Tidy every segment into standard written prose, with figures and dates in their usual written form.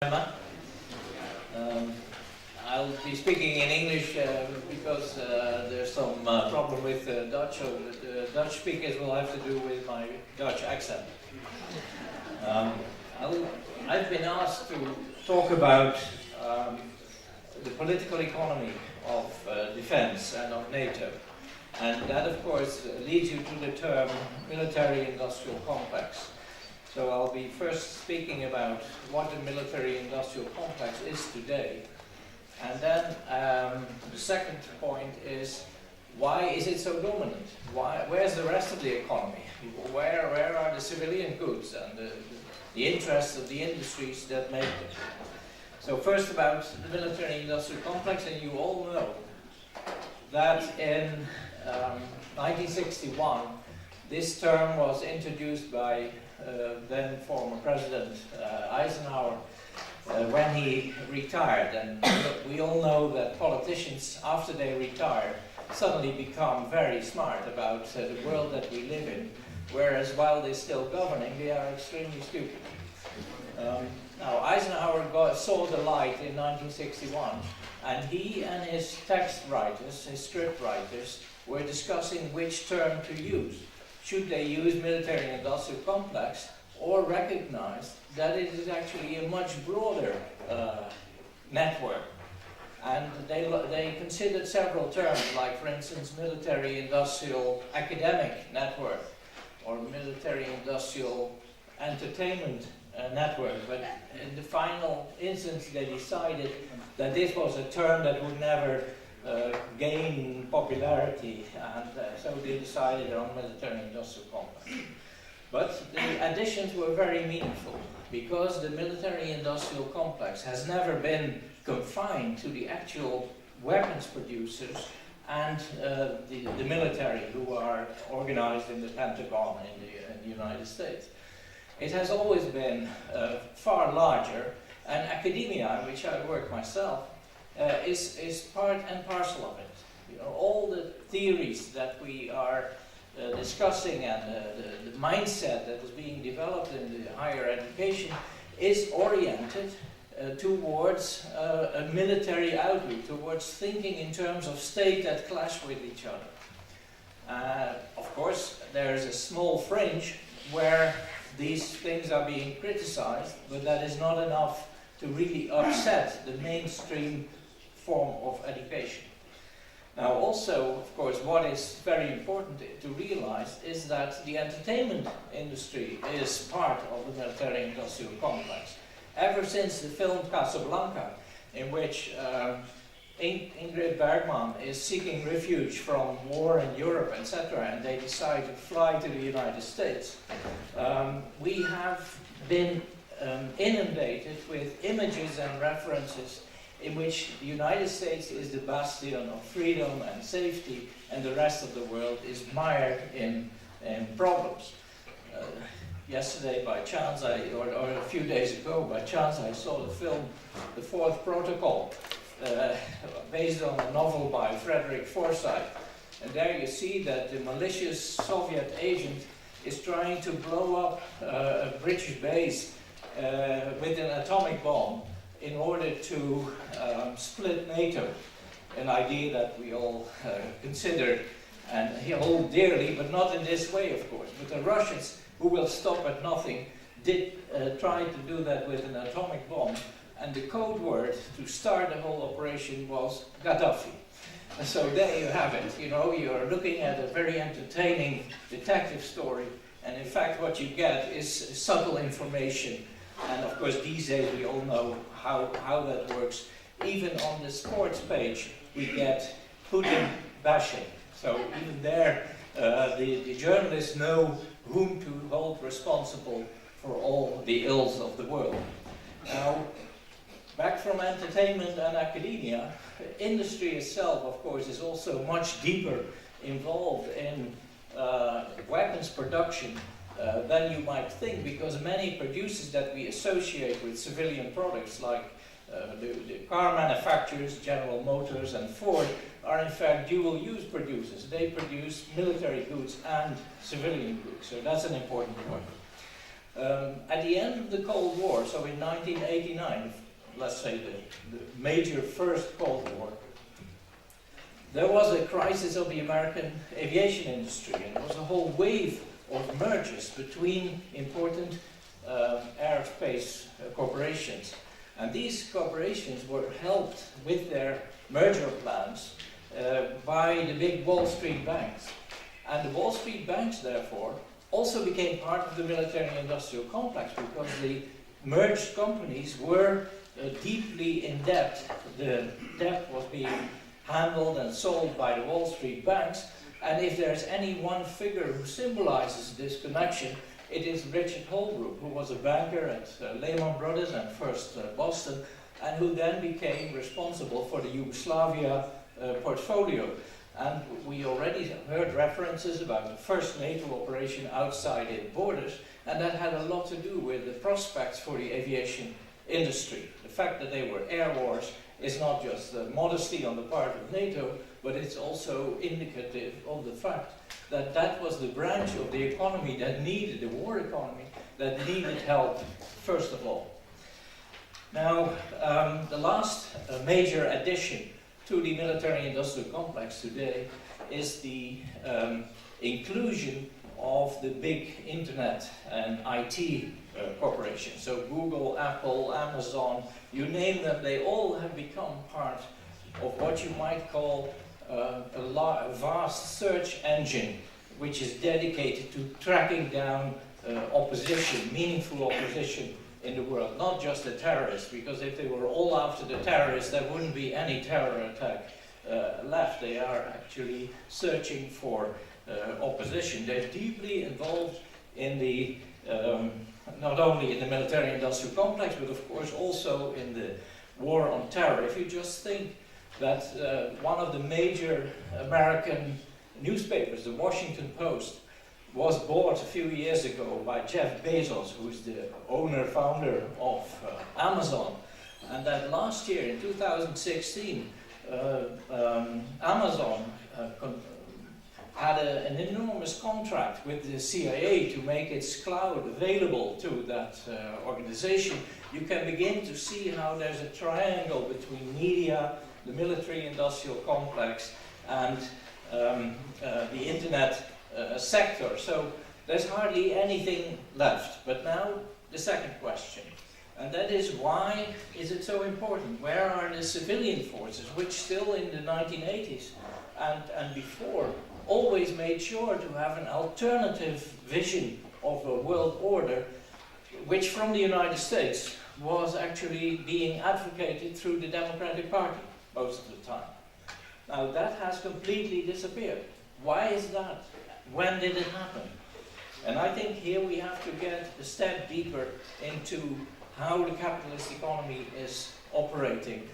I'll be speaking in English because there's some problem with Dutch, so the Dutch speakers will have to do with my Dutch accent. I've been asked to talk about the political economy of defense and of NATO. And that, of course, leads you to the term military-industrial complex. So I'll be first speaking about what the military-industrial complex is today. And then the second point is, why is it so dominant? Where's the rest of the economy? Where are the civilian goods and the interests of the industries that make it? So first about the military-industrial complex, and you all know that in 1961 this term was introduced by then former President Eisenhower when he retired. And we all know that politicians, after they retire, suddenly become very smart about the world that we live in, whereas while they're still governing, they are extremely stupid. Now, Eisenhower saw the light in 1961, and he and his text writers, his script writers, were discussing which term to use. Should they use military-industrial complex, or recognize that it is actually a much broader network? And they considered several terms, like for instance military-industrial academic network, or military-industrial entertainment network. But in the final instance they decided that this was a term that would never gain popularity, and so they decided on military-industrial complex. But the additions were very meaningful, because the military-industrial complex has never been confined to the actual weapons producers and the military who are organized in the Pentagon in the United States. It has always been far larger, and academia, in which I work myself, is part and parcel of it. You know, all the theories that we are discussing and the mindset that is being developed in the higher education is oriented towards a military outlook, towards thinking in terms of state that clash with each other. Of course, there is a small fringe where these things are being criticized, but that is not enough to really upset the mainstream form of education. Now also, of course, what is very important to realize is that the entertainment industry is part of the military-industrial complex. Ever since the film Casablanca, in which Ingrid Bergman is seeking refuge from war in Europe, etc., and they decide to fly to the United States, we have been inundated with images and references in which the United States is the bastion of freedom and safety, and the rest of the world is mired in problems. Yesterday, by chance, or a few days ago, by chance, I saw the film The Fourth Protocol, based on a novel by Frederick Forsyth. And there you see that the malicious Soviet agent is trying to blow up a British base with an atomic bomb in order to split NATO, an idea that we all consider and hold dearly, but not in this way, of course. But the Russians, who will stop at nothing, did try to do that with an atomic bomb, and the code word to start the whole operation was Gaddafi. So there you have it. You know, you're looking at a very entertaining detective story, and in fact what you get is subtle information. And of course these days we all know how that works. Even on the sports page we get Putin bashing. So even there the journalists know whom to hold responsible for all the ills of the world. Now, back from entertainment and academia, industry itself, of course, is also much deeper involved in weapons production than you might think, because many producers that we associate with civilian products, like the car manufacturers, General Motors and Ford, are in fact dual-use producers. They produce military goods and civilian goods, so that's an important point. At the end of the Cold War, so in 1989, let's say the major first Cold War, there was a crisis of the American aviation industry, and there was a whole wave of mergers between important aerospace corporations. And these corporations were helped with their merger plans by the big Wall Street banks. And the Wall Street banks, therefore, also became part of the military-industrial complex because the merged companies were deeply in debt. The debt was being handled and sold by the Wall Street banks, and if there's any one figure who symbolizes this connection, it is Richard Holbrooke, who was a banker at Lehman Brothers and first Boston, and who then became responsible for the Yugoslavia portfolio. And we already heard references about the first NATO operation outside its borders, and that had a lot to do with the prospects for the aviation industry. The fact that they were air wars is not just modesty on the part of NATO, but it's also indicative of the fact that that was the branch of the economy that needed, the war economy, that needed help, first of all. Now, the last major addition to the military-industrial complex today is the inclusion of the big internet and IT corporations. So Google, Apple, Amazon, you name them, they all have become part of what you might call a vast search engine which is dedicated to tracking down opposition, meaningful opposition in the world, not just the terrorists, because if they were all after the terrorists, there wouldn't be any terror attack left. They are actually searching for opposition. They're deeply involved in the, not only in the military-industrial complex, but of course also in the war on terror. If you just think that one of the major American newspapers, the Washington Post, was bought a few years ago by Jeff Bezos, who is the owner-founder of Amazon, and that last year, in 2016, Amazon had an enormous contract with the CIA to make its cloud available to that organization. You can begin to see how there's a triangle between media, the military-industrial complex, and the internet sector. So there's hardly anything left. But now the second question, and that is, why is it so important? Where are the civilian forces, which still in the 1980s and before always made sure to have an alternative vision of a world order, which from the United States was actually being advocated through the Democratic Party most of the time. Now that has completely disappeared. Why is that? When did it happen? And I think here we have to get a step deeper into how the capitalist economy is operating,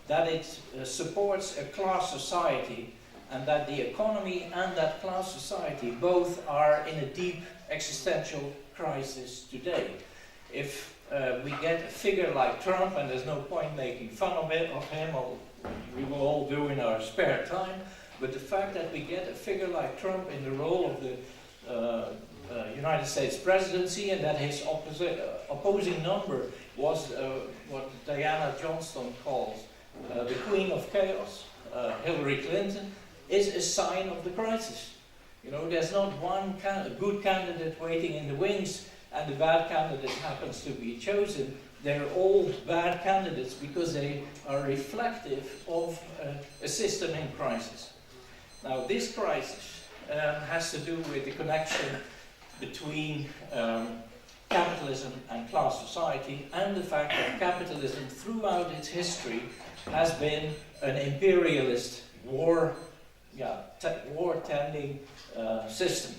that it supports a class society, and that the economy and that class society both are in a deep existential crisis today. If we get a figure like Trump, and there's no point making fun of him, we will all do in our spare time, but the fact that we get a figure like Trump in the role of the United States presidency, and that his opposing number was what Diana Johnston calls the Queen of Chaos, Hillary Clinton, is a sign of the crisis. You know, there's not one good candidate waiting in the wings and the bad candidate happens to be chosen. They're all bad candidates because they are reflective of a system in crisis. Now this crisis has to do with the connection between capitalism and class society, and the fact that capitalism throughout its history has been an imperialist war-tending system.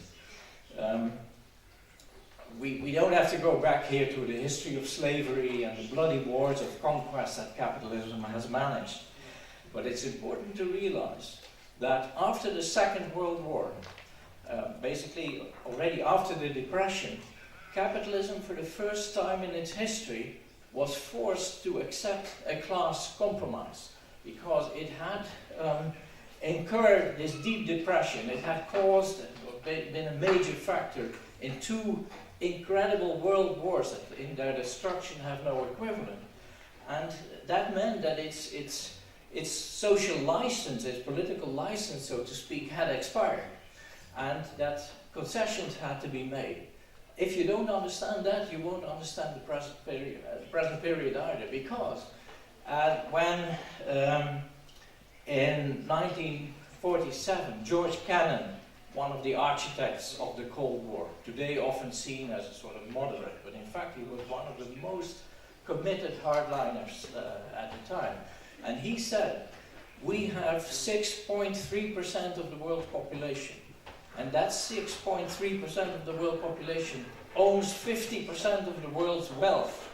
We don't have to go back here to the history of slavery and the bloody wars of conquest that capitalism has managed. But it's important to realize that after the Second World War, basically already after the Depression, capitalism for the first time in its history was forced to accept a class compromise, because it had incurred this deep depression. It had caused, been a major factor in two incredible world wars that in their destruction have no equivalent. And that meant that its social license, its political license, so to speak, had expired. And that concessions had to be made. If you don't understand that, you won't understand the present period either, because when in 1947, George Kennan, one of the architects of the Cold War, today often seen as a sort of moderate, but in fact he was one of the most committed hardliners at the time. And he said, we have 6.3% of the world's population. And that 6.3% of the world population owns 50% of the world's wealth.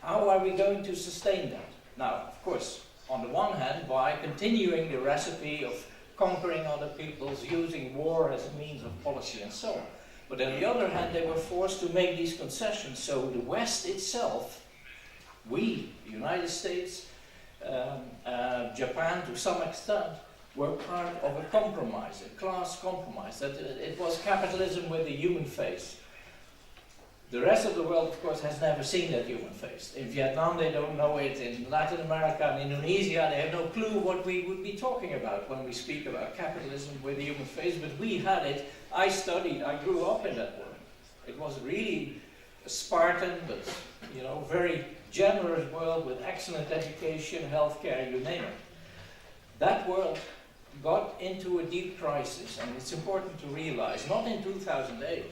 How are we going to sustain that? Now, of course, on the one hand, by continuing the recipe of conquering other peoples, using war as a means of policy and so on. But on the other hand, they were forced to make these concessions. So the West itself, we, the United States, Japan to some extent, were part of a compromise, a class compromise. That it was capitalism with a human face. The rest of the world, of course, has never seen that human face. In Vietnam, they don't know it. In Latin America and Indonesia, they have no clue what we would be talking about when we speak about capitalism with a human face. But we had it. I studied, I grew up in that world. It was really a Spartan, but very generous world with excellent education, healthcare, you name it. That world got into a deep crisis, and it's important to realize, not in 2008,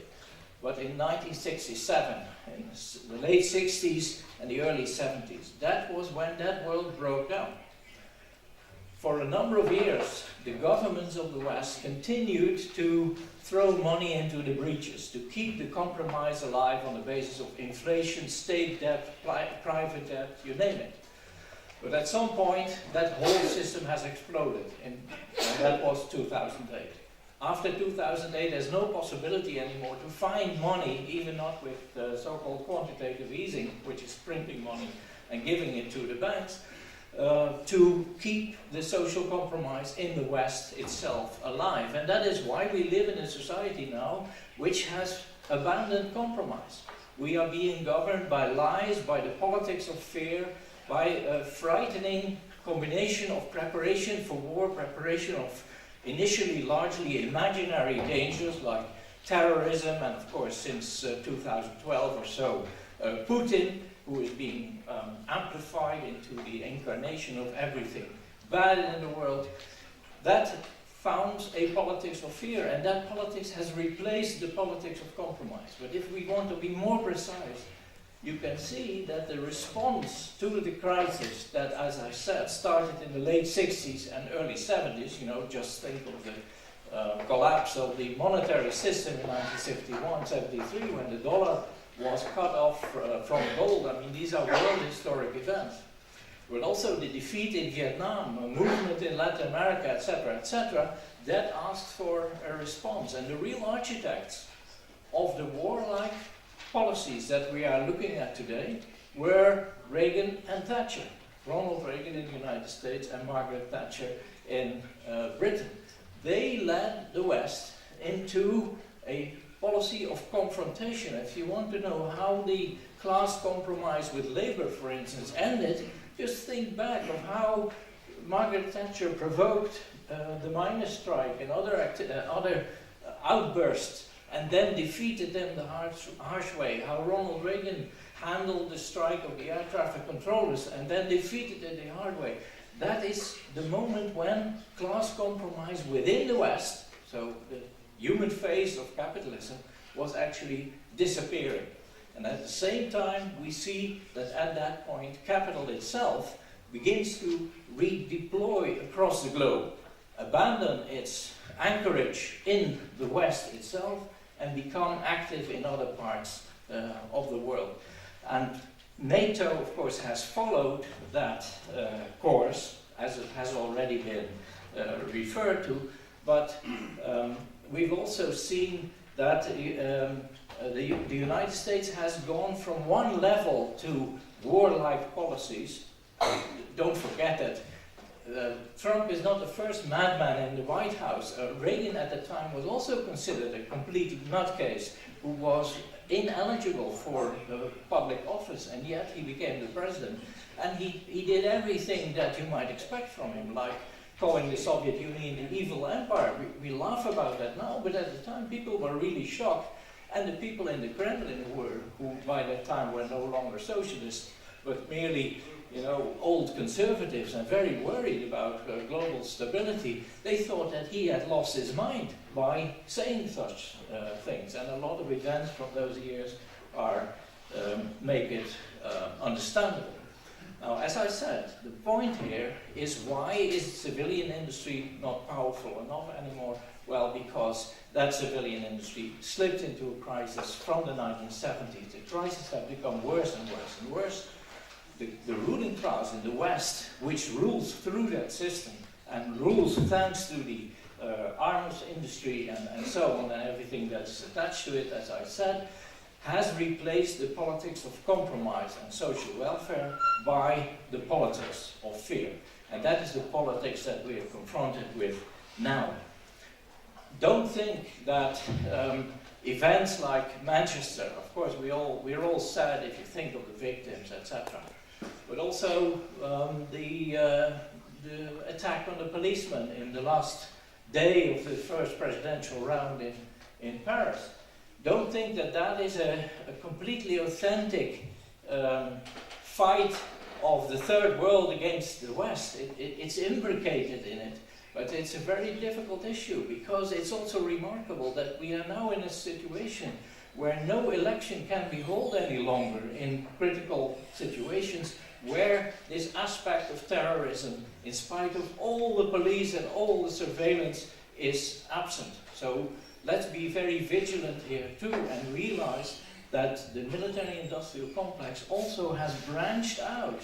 but in 1967, in the late 60s and the early 70s. That was when that world broke down. For a number of years, the governments of the West continued to throw money into the breaches, to keep the compromise alive on the basis of inflation, state debt, private debt, you name it. But at some point, that whole system has exploded, and that was 2008. After 2008, there's no possibility anymore to find money, even not with so-called quantitative easing, which is printing money and giving it to the banks, to keep the social compromise in the West itself alive. And that is why we live in a society now which has abandoned compromise. We are being governed by lies, by the politics of fear, by a frightening combination of preparation for war, preparation of initially largely imaginary dangers like terrorism, and of course since 2012 or so, Putin, who is being amplified into the incarnation of everything bad in the world. That founds a politics of fear, and that politics has replaced the politics of compromise. But if we want to be more precise, you can see that the response to the crisis that, as I said, started in the late 60s and early 70s, just think of the collapse of the monetary system in 1971-73 when the dollar was cut off from gold. I mean, these are world historic events. But also the defeat in Vietnam, a movement in Latin America, etc., that asked for a response. And the real architects of the warlike policies that we are looking at today were Reagan and Thatcher. Ronald Reagan in the United States and Margaret Thatcher in Britain. They led the West into a policy of confrontation. If you want to know how the class compromise with labor, for instance, ended, just think back of how Margaret Thatcher provoked the miners' strike and other outbursts, and then defeated them the harsh way. How Ronald Reagan handled the strike of the air traffic controllers and then defeated it the hard way. That is the moment when class compromise within the West, so the human face of capitalism, was actually disappearing. And at the same time, we see that at that point, capital itself begins to redeploy across the globe, abandon its anchorage in the West itself, and become active in other parts of the world. And NATO, of course, has followed that course, as it has already been referred to, but we've also seen that the United States has gone from one level to warlike policies. Don't forget that Trump is not the first madman in the White House. Reagan at the time was also considered a complete nutcase who was ineligible for public office, and yet he became the president. And he did everything that you might expect from him, like calling the Soviet Union the evil empire. We laugh about that now, but at the time people were really shocked. And the people in the Kremlin who by that time were no longer socialists, but merely, you know, old conservatives and very worried about global stability, they thought that he had lost his mind by saying such things. And a lot of events from those years are make it understandable. Now, as I said, the point here is, why is civilian industry not powerful enough anymore? Well, because that civilian industry slipped into a crisis from the 1970s. The crisis has become worse and worse and worse. The ruling class in the West, which rules through that system and rules thanks to the arms industry and so on, and everything that's attached to it, as I said, has replaced the politics of compromise and social welfare by the politics of fear. And that is the politics that we are confronted with now. Don't think that events like Manchester, of course we're all sad if you think of the victims, etc. But also the attack on the policeman in the last day of the first presidential round in Paris. Don't think that that is a completely authentic fight of the third world against the West. It's imbricated in it, but it's a very difficult issue, because it's also remarkable that we are now in a situation where no election can be held any longer in critical situations, where this aspect of terrorism, in spite of all the police and all the surveillance, is absent. So let's be very vigilant here too, and realize that the military-industrial complex also has branched out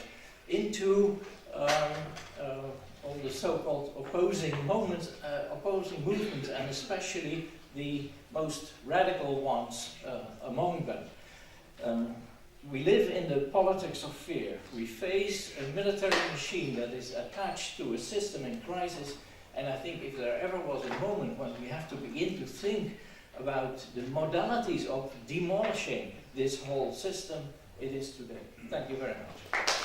into all the so-called opposing movements, and especially the most radical ones among them. We live in the politics of fear. We face a military machine that is attached to a system in crisis, and I think if there ever was a moment when we have to begin to think about the modalities of demolishing this whole system, it is today. Thank you very much.